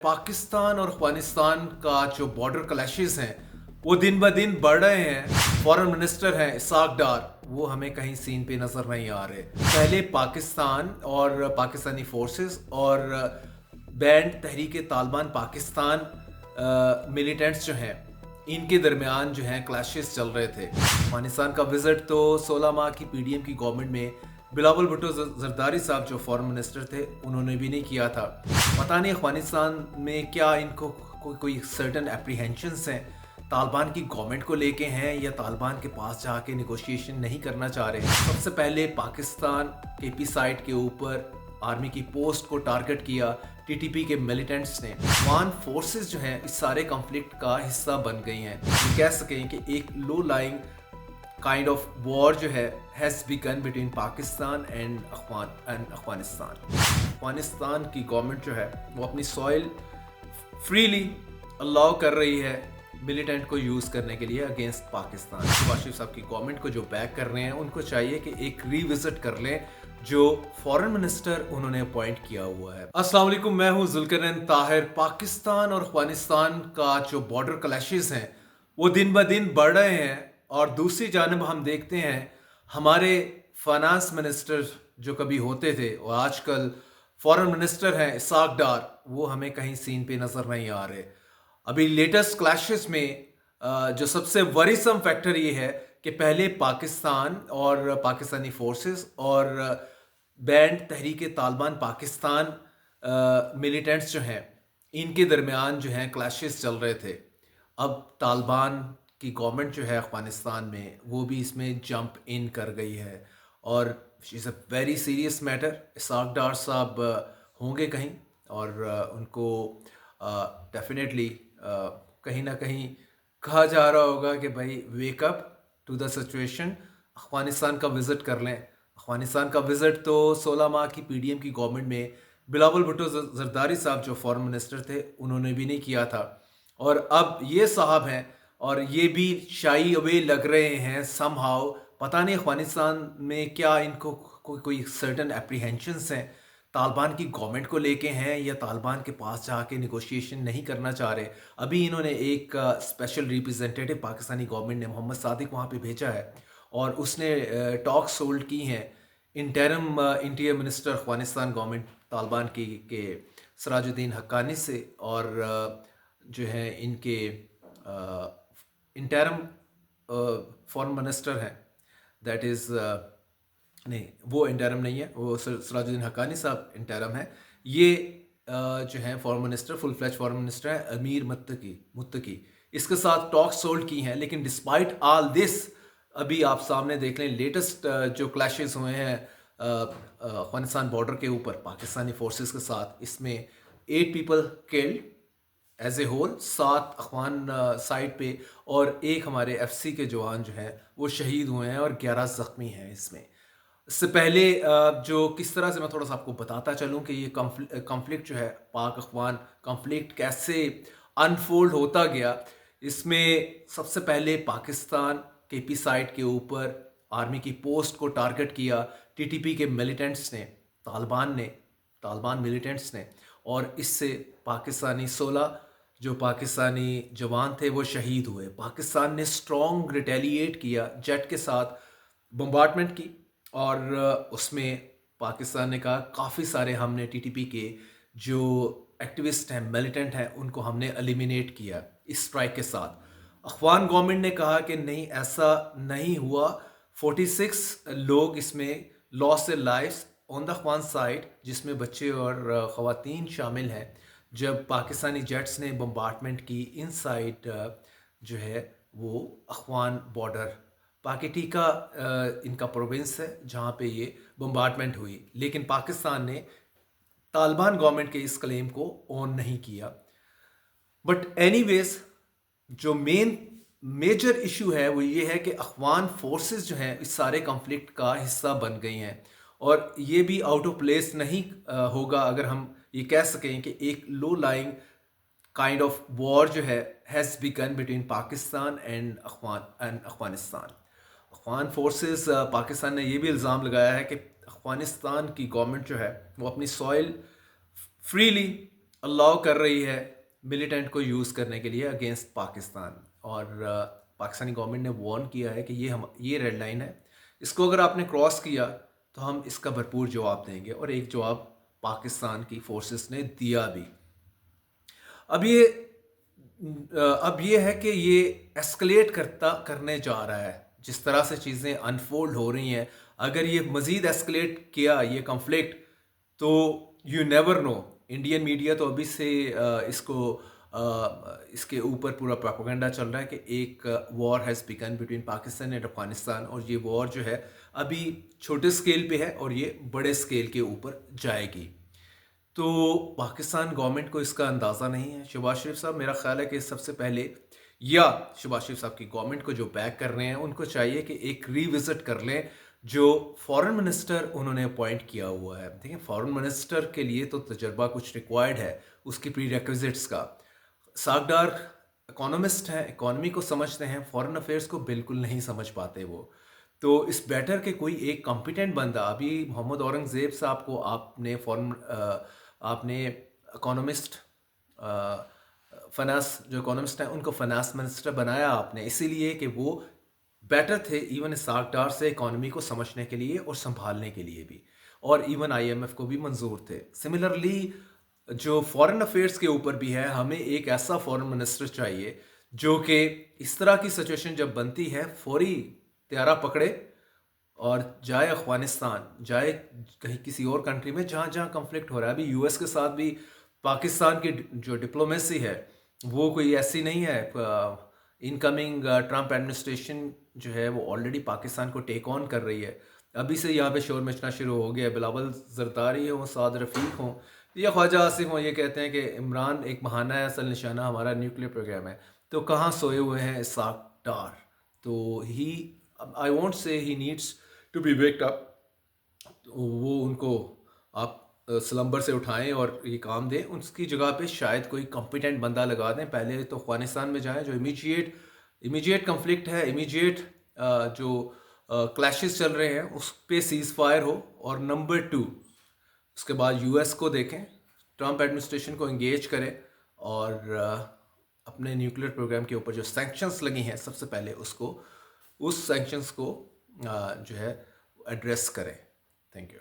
पाकिस्तान और अफगानिस्तान का जो बॉर्डर क्लैशेस हैं वो दिन ब दिन बढ़ रहे हैं। फॉरेन मिनिस्टर हैं इसाक डार, वो हमें कहीं सीन पे नजर नहीं आ रहे। पहले पाकिस्तान और पाकिस्तानी फोर्सेस और बैंड तहरीक तालिबान पाकिस्तान मिलिटेंट्स जो हैं इनके दरमियान जो हैं क्लैशेस चल रहे थे। अफगानिस्तान का विजिट तो 16 माह की पीडीएम की गवर्नमेंट में बिलावल भुट्टो जरदारी साहब जो फॉरेन मिनिस्टर थे उन्होंने भी नहीं किया था। पता नहीं अफगानिस्तान में क्या इनको कोई सर्टन एप्रीहेंशंस हैं तालिबान की गवर्नमेंट को लेके हैं, या तालिबान के पास जाके नेगोशिएशन नहीं करना चाह रहे हैं। सबसे पहले पाकिस्तान केपी साइट के ऊपर आर्मी की पोस्ट को टारगेट किया टीटीपी के मिलिटेंट्स ने। अफगान फोर्सेस जो हैं इस सारे कॉन्फ्लिक्ट का हिस्सा बन गई हैं। ये कह सकें कि एक low lying kind of war जो है has begin between Pakistan and Afghanistan. Afghanistan की गवर्नमेंट जो है वो अपनी सॉइल फ्रीली अलाउ कर रही है मिलिटेंट को यूज़ करने के लिए अगेंस्ट पाकिस्तान। शहबाज शरीफ साहब की गवर्नमेंट को जो बैक कर रहे हैं उनको चाहिए कि एक रीविजिट कर लें जो फॉरेन मिनिस्टर उन्होंने अपॉइंट किया हुआ है। अस्सलाम वालेकुम, मैं हूं जुल्करनैन ताहिर। पाकिस्तान और अफगानिस्तान का जो बॉर्डर क्लैशेस हैं वो दिन ब दिन बढ़ रहे हैं, और दूसरी जानब हम देखते हैं हमारे फाइनेंस मिनिस्टर जो कभी होते थे और आजकल फॉरेन मिनिस्टर हैं इसाक डार, वो हमें कहीं सीन पे नज़र नहीं आ रहे। अभी लेटेस्ट क्लैशेस में जो सबसे वरीसम फैक्टर ये है कि पहले पाकिस्तान और पाकिस्तानी फोर्सेस और बैंड तहरीक तालिबान पाकिस्तान मिलिटेंट्स जो हैं इनके दरमियान जो हैं क्लैशेस चल रहे थे। अब तालिबान की गवर्नमेंट जो है अफगानिस्तान में वो भी इसमें जंप इन कर गई है, और is a very serious matter. Ishaq Dar साहब होंगे कहीं, और उनको डेफिनेटली कहीं ना कहीं कहा जा रहा होगा कि भाई wake up to the situation, Afghanistan का विज़िट कर लें। अफगानिस्तान का विज़िट तो 16 माह की पीडीएम की गवर्नमेंट में बिलावल भुट्टो जरदारी साहब जो फॉरेन मिनिस्टर थे उन्होंने भी नहीं किया था, और अब ये साहब हैं और ये भी शाई अवे लग रहे हैं समहाउ। पता नहीं अफगानिस्तान में क्या इनको कोई सर्टन एप्रीहेंशंस हैं तालिबान की गवर्नमेंट को लेके हैं, या तालिबान के पास जाके नेगोशिएशन नहीं करना चाह रहे। अभी इन्होंने एक स्पेशल रिप्रेजेंटेटिव पाकिस्तानी गवर्नमेंट ने मोहम्मद सादिक वहाँ पे भेजा है, और उसने टॉक्स होल्ड की हैं interim interior minister Afghanistan government Taliban की के सिराजुद्दीन हक्कानी से, और जो है इनके इंटरम फॉरेन मिनिस्टर हैं, दैट इज़ नहीं, वो इंटरम नहीं है, वो सिराजुद्दीन हक्कानी साहब इंटरम है। ये जो है foreign minister, full fledge foreign minister है अमीर मुत्तकी, इसके साथ टॉक्स होल्ड की हैं। लेकिन डिस्पाइट ऑल दिस अभी आप सामने देख लें लेटेस्ट जो क्लैशेस हुए हैं अफगानिस्तान बॉर्डर के ऊपर पाकिस्तानी फोर्सेस के साथ, इसमें 8 people killed as a whole, 7 Afghan side पे, और एक हमारे एफसी के जवान जो हैं वो शहीद हुए हैं और 11 ज़ख्मी हैं इसमें। इससे पहले जो किस तरह से मैं थोड़ा सा आपको बताता चलूँ कि ये कॉन्फ्लिक्ट जो है पाक अफगान कॉन्फ्लिक्ट कैसे अनफोल्ड होता गया। इसमें सबसे पहले पाकिस्तान केपी साइट के ऊपर आर्मी की पोस्ट को टारगेट किया टीटीपी के मिलिटेंट्स ने, तालिबान मिलिटेंट्स ने, और इससे पाकिस्तानी 16 जो पाकिस्तानी जवान थे वो शहीद हुए। पाकिस्तान ने स्ट्रॉन्ग रिटेलिएट किया, जेट के साथ बम्बार्टमेंट की, और उसमें पाकिस्तान ने कहा काफ़ी सारे हमने टीटीपी के जो एक्टिविस्ट हैं, मिलिटेंट हैं, उनको हमने एलिमिनेट किया इस स्ट्राइक के साथ। अफगान गवर्नमेंट ने कहा कि नहीं, ऐसा नहीं हुआ। 46 लोग इसमें loss their lives on the Afghan side, जिसमें बच्चे और ख़वातीन शामिल हैं, जब पाकिस्तानी जेट्स ने बम्बार्टमेंट की इनसाइड जो है वो अफगान बॉर्डर। पाकिटी का इनका प्रोविंस है जहाँ पे ये बम्बार्टमेंट हुई, लेकिन पाकिस्तान ने तालिबान गवर्नमेंट के इस क्लेम को ऑन नहीं किया। बट एनीवेज जो मेजर इशू है वो ये है कि अफगान फोर्सेस जो हैं इस सारे कॉन्फ्लिक्ट का हिस्सा बन गई हैं, और ये भी आउट ऑफ प्लेस नहीं होगा अगर हम ये कह सकें कि एक low lying kind of war जो है has begun between Pakistan and Afghanistan. Afghan forces Pakistan ने ये भी इल्ज़ाम लगाया है कि अफगानिस्तान की गवर्नमेंट जो है वो अपनी सॉइल फ्रीली अलाउ कर रही है मिलिटेंट को यूज़ करने के लिए अगेंस्ट पाकिस्तान। और पाकिस्तानी गवर्नमेंट ने वार्न किया है कि ये रेड लाइन है, इसको अगर आपने क्रॉस किया तो हम इसका भरपूर जवाब देंगे। और एक जवाब पाकिस्तान की फोर्सेस ने दिया भी। अब ये है कि ये एस्केलेट करने जा रहा है। जिस तरह से चीज़ें अनफोल्ड हो रही हैं, अगर ये मज़ीद एस्केलेट किया ये कॉन्फ्लिक्ट, तो you never know. Indian media तो अभी से इसके ऊपर पूरा प्रोपेगेंडा चल रहा है कि एक war has begun between Pakistan and Afghanistan. और ये वॉर जो है अभी छोटे स्केल पे है और ये बड़े स्केल के ऊपर जाएगी। तो पाकिस्तान गवर्नमेंट को इसका अंदाज़ा नहीं है। शहबाज शरीफ साहब, मेरा ख्याल है कि सबसे पहले, या शहबाज शरीफ साहब की गवर्नमेंट को जो बैक कर रहे हैं उनको चाहिए कि एक रिविज़िट कर लें जो फॉरेन मिनिस्टर उन्होंने अपॉइंट किया हुआ है। देखिए, फॉरेन मिनिस्टर के लिए तो तजर्बा कुछ रिक्वायर्ड है, उसकी प्री रिक्विजिट्स का। सागडार इकोनॉमिस्ट हैं, इकोनॉमी को समझते हैं, फॉरेन अफेयर्स को बिल्कुल नहीं समझ पाते वो। तो इस बेटर के कोई एक कॉम्पिटेंट बंदा, अभी मोहम्मद औरंगज़ेब साहब को आपने इकोनॉमिस्ट, फाइनेंस, जो इकोनॉमिस्ट हैं उनको फाइनेंस मिनिस्टर बनाया आपने, इसीलिए कि वो बेटर थे इवन इसाक डार से इकोनॉमी को समझने के लिए और संभालने के लिए भी, और इवन आईएमएफ को भी मंजूर थे। सिमिलरली जो फॉरेन अफेयर्स के ऊपर भी है, हमें एक ऐसा फॉरेन मिनिस्टर चाहिए जो कि इस तरह की सिचुएशन जब बनती है फौरी त्यारा पकड़े और जाए अफगानिस्तान, जाए कहीं किसी और कंट्री में जहाँ जहाँ कन्फ्लिक्ट हो रहा है। अभी यूएस के साथ भी पाकिस्तान की जो डिप्लोमेसी है वो कोई ऐसी नहीं है। इनकमिंग ट्रंप एडमिनिस्ट्रेशन जो है वो ऑलरेडी पाकिस्तान को टेक ऑन कर रही है। अभी से यहाँ पे शोर मचना शुरू हो गया। बिलावल जरदारी हो, साद रफ़ीक हों या ख्वाजा आसिम हो, ये कहते हैं कि इमरान एक बहाना है, असल निशाना हमारा न्यूक्लियर प्रोग्राम है। तो कहाँ सोए हुए हैं इसाक डार? तो ही, I won't say he needs to be waked up. वो उनको आप स्लम्बर से उठाएं और ये काम दें। उसकी जगह पे शायद कोई कॉम्पिटेंट बंदा लगा दें। पहले तो अफगानिस्तान में जाएं जो इमीडिएट कन्फ्लिक्ट है, इमीडिएट जो क्लैशेस चल रहे हैं उस पे सीज़ फायर हो। और नंबर 2, उसके बाद यूएस को देखें, ट्रंप एडमिनिस्ट्रेशन को इंगेज करें और अपने न्यूक्लियर प्रोग्राम के ऊपर जो सैंक्शंस लगी हैं सबसे पहले उस सैंक्शंस को जो है एड्रेस करें। Thank you.